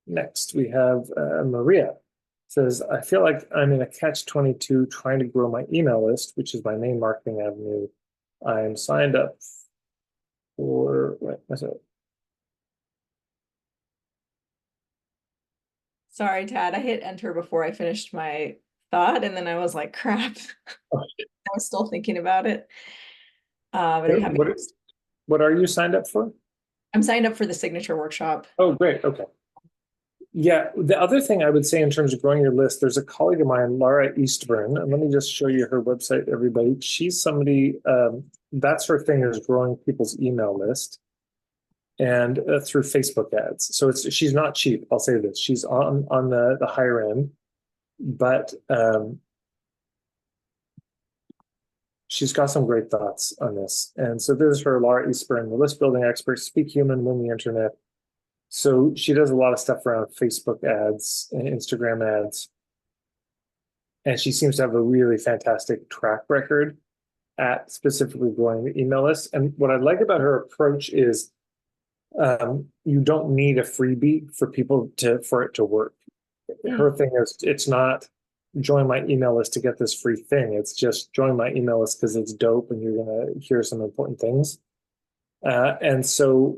next we have Maria. Says, I feel like I'm in a catch-22 trying to grow my email list, which is my main marketing avenue. I'm signed up for, what's it? Sorry, Tad, I hit enter before I finished my thought, and then I was like, crap. Oh, I was still thinking about it. But I'm happy. what are you signed up for? I'm signed up for the signature workshop. Oh, great. Okay. Yeah, the other thing I would say in terms of growing your list, there's a colleague of mine, Laura Eastburn, and let me just show you her website, everybody. She's somebody, that's her thing, is growing people's email list and through Facebook ads. So she's not cheap, I'll say this. She's on the higher end, but she's got some great thoughts on this. And so this is her, Laura Eastburn, the list building expert, speak human, win the internet. So she does a lot of stuff around Facebook ads and Instagram ads. And she seems to have a really fantastic track record at specifically growing the email list. And what I like about her approach is you don't need a freebie for for it to work. Her thing is, it's not join my email list to get this free thing. It's just join my email list because it's dope and you're going to hear some important things. And so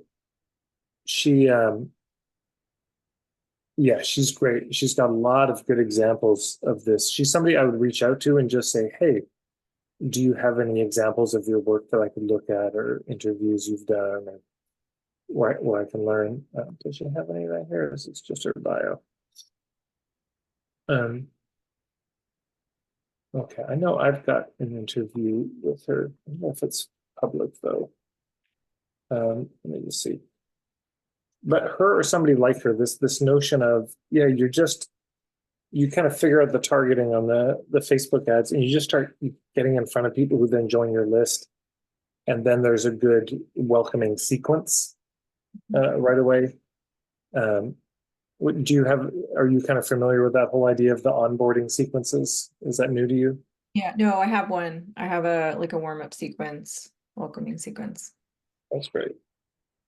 she, yeah, she's great. She's got a lot of good examples of this. She's somebody I would reach out to and just say, hey, do you have any examples of your work that I could look at, or interviews you've done, or where I can learn? Does she have any right here? Is it just her bio? Okay, I know I've got an interview with her. I don't know if it's public though. Let me just see. But her or somebody like her, this notion of, yeah, you kind of figure out the targeting on the Facebook ads, and you just start getting in front of people who then join your list, and then there's a good welcoming sequence right away. Are you kind of familiar with that whole idea of the onboarding sequences? Is that new to you? Yeah, no, I have one. I have a warm-up sequence, welcoming sequence. That's great.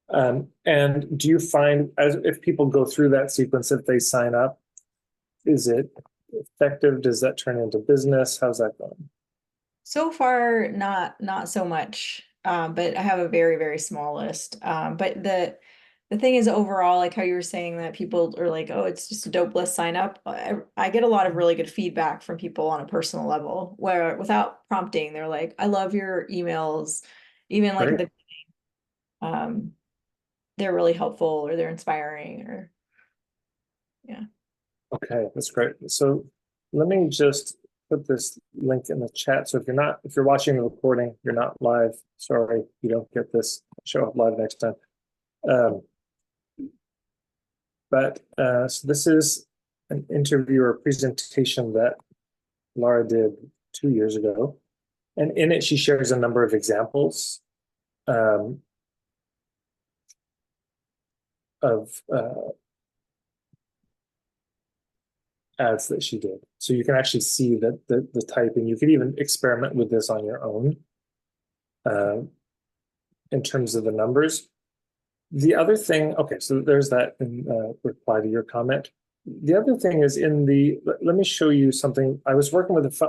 And do you find, as if people go through that sequence, if they sign up, is it effective? Does that turn into business? How's that going? So far, not so much. But I have a very, very small list. But the thing is, overall, like how you were saying that people are like, oh, it's just a dope list, sign up. I get a lot of really good feedback from people on a personal level where without prompting, they're like, I love your emails, even like Great. um they're really helpful or they're inspiring or yeah. Okay, that's great. So let me just put this link in the chat. So if you're watching the recording, you're not live. Sorry, you don't get this. Show up live next time. So this is an interview or presentation that Laura did 2 years ago. And in it, she shares a number of examples of ads that she did. So you can actually see that the type, and you could even experiment with this on your own in terms of the numbers. The other thing, okay, so there's that in reply to your comment. The other thing is let me show you something. I was working with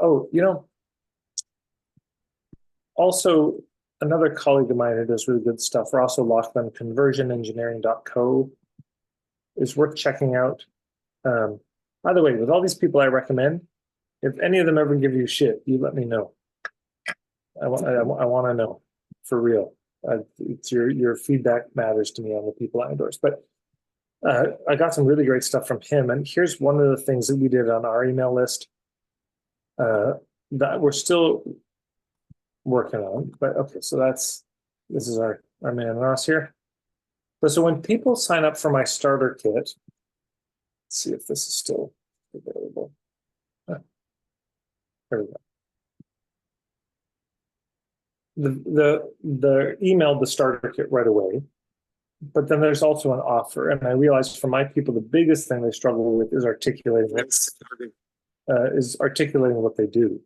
also another colleague of mine who does really good stuff, Ross O'Loughlin, conversionengineering.co, is worth checking out. By the way, with all these people I recommend, if any of them ever give you shit, you let me know. I want to know for real. It's your feedback matters to me on the people I endorse. But I got some really great stuff from him. And here's one of the things that we did on our email list that we're still working on. But okay, so this is our man Ross here. So when people sign up for my starter kit, let's see if this is still available. There we go. The emailed the starter kit right away, but then there's also an offer. And I realized for my people, the biggest thing they struggle with is articulating what they do.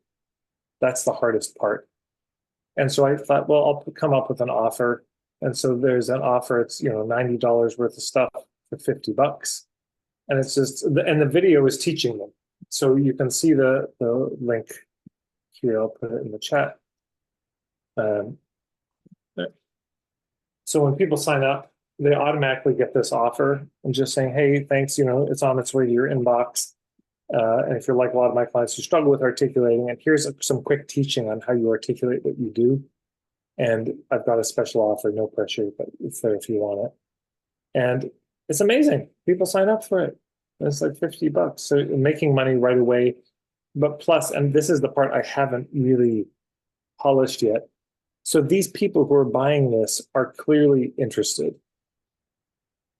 That's the hardest part. And so I thought, well, I'll come up with an offer. And so there's an offer. It's $90 worth of stuff for $50. And it's just, and the video is teaching them. So you can see the link here. I'll put it in the chat. So when people sign up, they automatically get this offer and just saying, hey, thanks, it's on its way to your inbox. And if you're like a lot of my clients who struggle with articulating, and here's some quick teaching on how you articulate what you do. And I've got a special offer, no pressure, but it's there if you want it. And it's amazing. People sign up for it. It's like $50. So you're making money right away. But plus, and this is the part I haven't really polished yet. So these people who are buying this are clearly interested.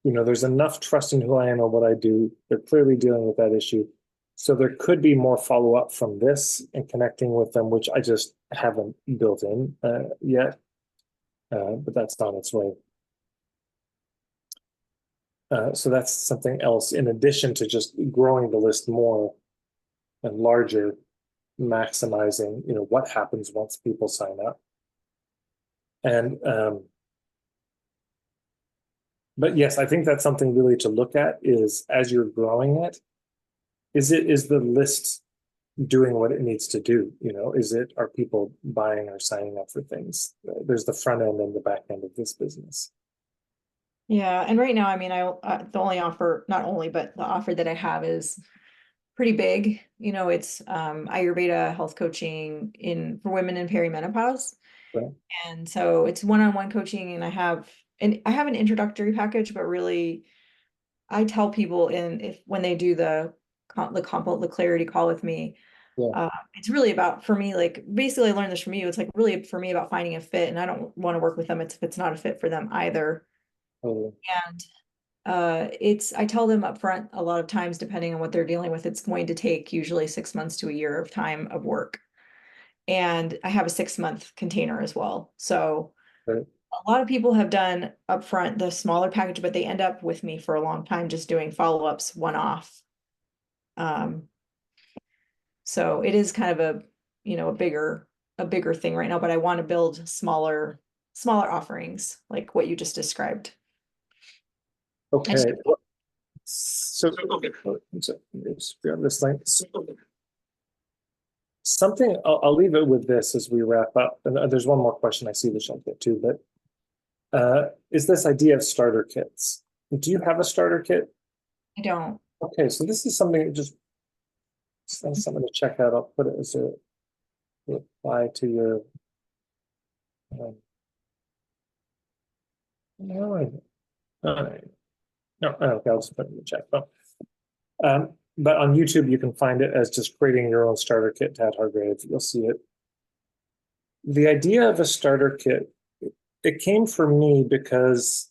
There's enough trust in who I am and what I do. They're clearly dealing with that issue. So there could be more follow-up from this and connecting with them, which I just haven't built in yet. But that's on its way. So that's something else in addition to just growing the list more and larger, maximizing, what happens once people sign up. And but yes, I think that's something really to look at is as you're growing it, is the list doing what it needs to do? Are people buying or signing up for things? There's the front end and the back end of this business. Yeah, and right now, I mean, the only offer, not only, but the offer that I have is pretty big. It's Ayurveda health coaching for women in perimenopause. Right. And so it's one-on-one coaching, and I have an introductory package, but really I tell people when they do the clarity call with me, Yeah. it's really about, for me, like basically I learned this from you. It's like really for me about finding a fit, and I don't want to work with them if it's not a fit for them either. Totally. And I tell them up front a lot of times, depending on what they're dealing with, it's going to take usually 6 months to a year of time of work. And I have a 6-month container as well. So Right. a lot of people have done upfront the smaller package, but they end up with me for a long time just doing follow-ups one-off. So it is kind of a bigger thing right now, but I want to build smaller offerings like what you just described. Okay. So okay. Let's grab this link. Something I'll leave it with this as we wrap up. And there's one more question I see which I'll get to, but is this idea of starter kits? Do you have a starter kit? I don't. Okay, so this is something something to check out. I'll put it as a reply to your. No, okay, I'll just put it in the chat. But on YouTube, you can find it as just creating your own starter kit, Tad Hargrave. You'll see it. The idea of a starter kit, it came for me because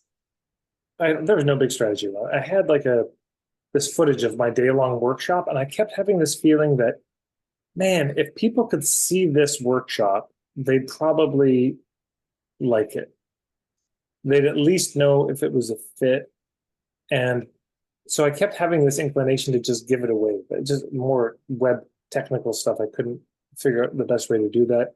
there was no big strategy. I had like this footage of my day-long workshop, and I kept having this feeling that, man, if people could see this workshop, they'd probably like it. They'd at least know if it was a fit. And so I kept having this inclination to just give it away, but just more web technical stuff. I couldn't figure out the best way to do that.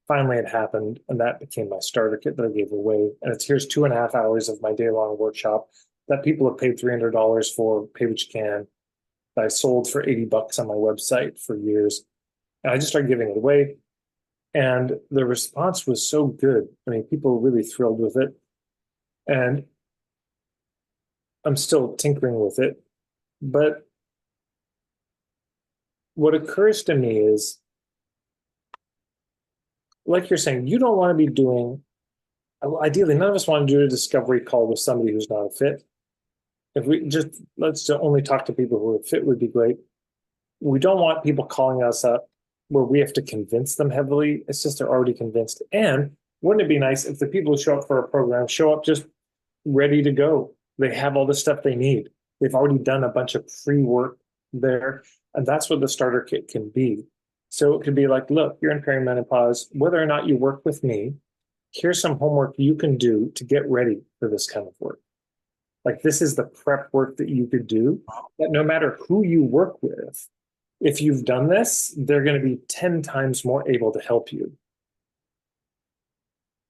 Finally, it happened, and that became my starter kit that I gave away. And here's 2.5 hours of my day-long workshop that people have paid $300 for, pay what you can, that I sold for $80 on my website for years. And I just started giving it away. And the response was so good. I mean, people were really thrilled with it. And I'm still tinkering with it. But what occurs to me is, like you're saying, you don't want to be doing, ideally, none of us want to do a discovery call with somebody who's not a fit. If we let's only talk to people who are fit would be great. We don't want people calling us up where we have to convince them heavily. It's just they're already convinced. And wouldn't it be nice if the people who show up for a program show up just ready to go? They have all the stuff they need. They've already done a bunch of free work there. And that's what the starter kit can be. So it could be like, look, you're in perimenopause. Whether or not you work with me, here's some homework you can do to get ready for this kind of work. Like, this is the prep work that you could do, that no matter who you work with, if you've done this, they're going to be 10 times more able to help you.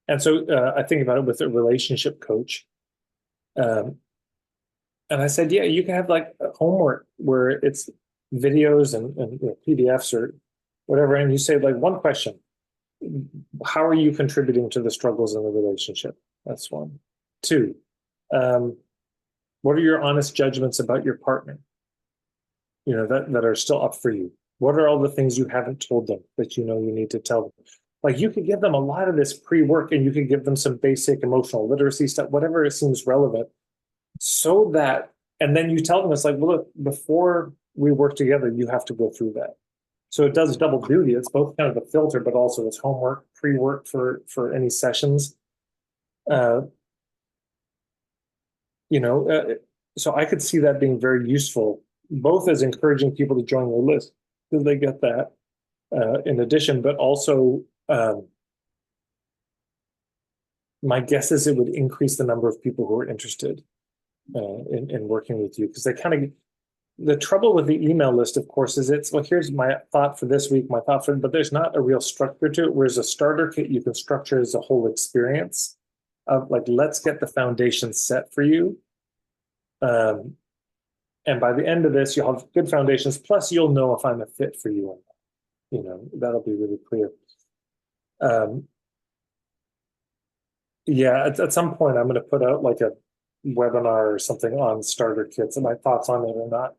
And so I think about it with a relationship coach. And I said, yeah, you can have like homework where it's videos and PDFs or whatever. And you say like one question, how are you contributing to the struggles in the relationship? That's one. Two, um, what are your honest judgments about your partner? That are still up for you. What are all the things you haven't told them that you need to tell them? Like you could give them a lot of this pre-work and you could give them some basic emotional literacy stuff, whatever it seems relevant, so that, and then you tell them it's like, well, look, before we work together, you have to go through that. So it does double duty. It's both kind of a filter, but also it's homework, pre-work for any sessions. Uh, you know, uh, so I could see that being very useful, both as encouraging people to join your list because they get that in addition, but also my guess is it would increase the number of people who are interested in working with you because they kind of the trouble with the email list, of course, is it's well, here's my thought for this week, my thought for, but there's not a real structure to it. Whereas a starter kit, you can structure as a whole experience of like, let's get the foundation set for you. And by the end of this, you'll have good foundations. Plus, you'll know if I'm a fit for you or not. That'll be really clear. Yeah, at some point, I'm going to put out like a webinar or something on starter kits, and my thoughts on it are not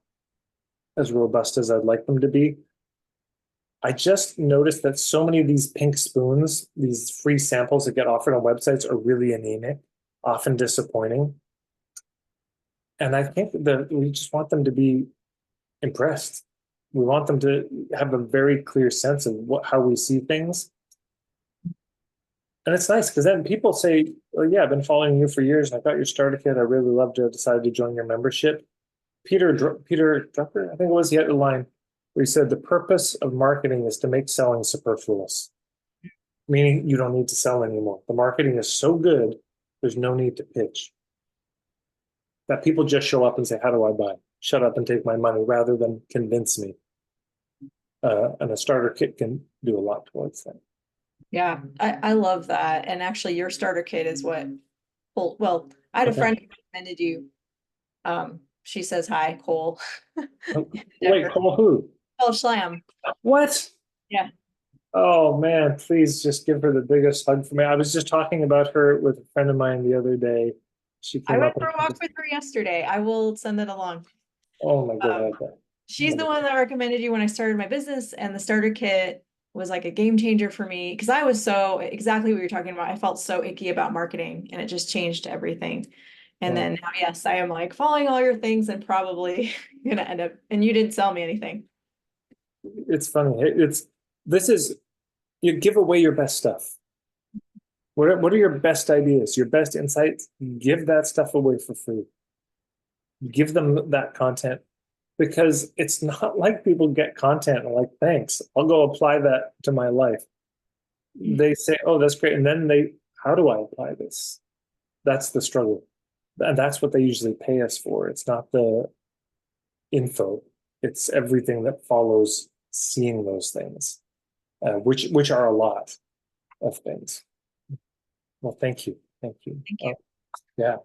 as robust as I'd like them to be. I just noticed that so many of these pink spoons, these free samples that get offered on websites, are really anemic, often disappointing. And I think that we just want them to be impressed. We want them to have a very clear sense of how we see things. And it's nice because then people say, "Oh yeah, I've been following you for years, and I got your starter kit. I really loved it. I decided to join your membership." Peter Drucker, I think it was, he had a line where he said, "The purpose of marketing is to make selling superfluous," meaning you don't need to sell anymore. The marketing is so good, there's no need to pitch. That people just show up and say, "How do I buy?" Shut up and take my money rather than convince me. And a starter kit can do a lot towards that. Yeah, I love that. And actually your starter kit is what, well, I had a friend who recommended you. She says hi, Cole. Wait, call who? Oh, Schlam. What? Yeah. Oh man, please just give her the biggest hug for me. I was just talking about her with a friend of mine the other day. She I came went up for and a walk with her yesterday. I will send it along. oh my God. She's the one that recommended you when I started my business, and the starter kit was like a game changer for me because I was so exactly what you're talking about. I felt so icky about marketing and it just changed everything. And then now, yes, I am like following all your things and probably gonna end up, and you didn't sell me anything. It's funny. This is you give away your best stuff. What are your best ideas, your best insights? Give that stuff away for free. Give them that content because it's not like people get content and like, thanks, I'll go apply that to my life. They say, oh, that's great. And then how do I apply this? That's the struggle. And that's what they usually pay us for. It's not the info, it's everything that follows seeing those things, which are a lot of things. Well, thank you. Thank you. Thank you. Yeah.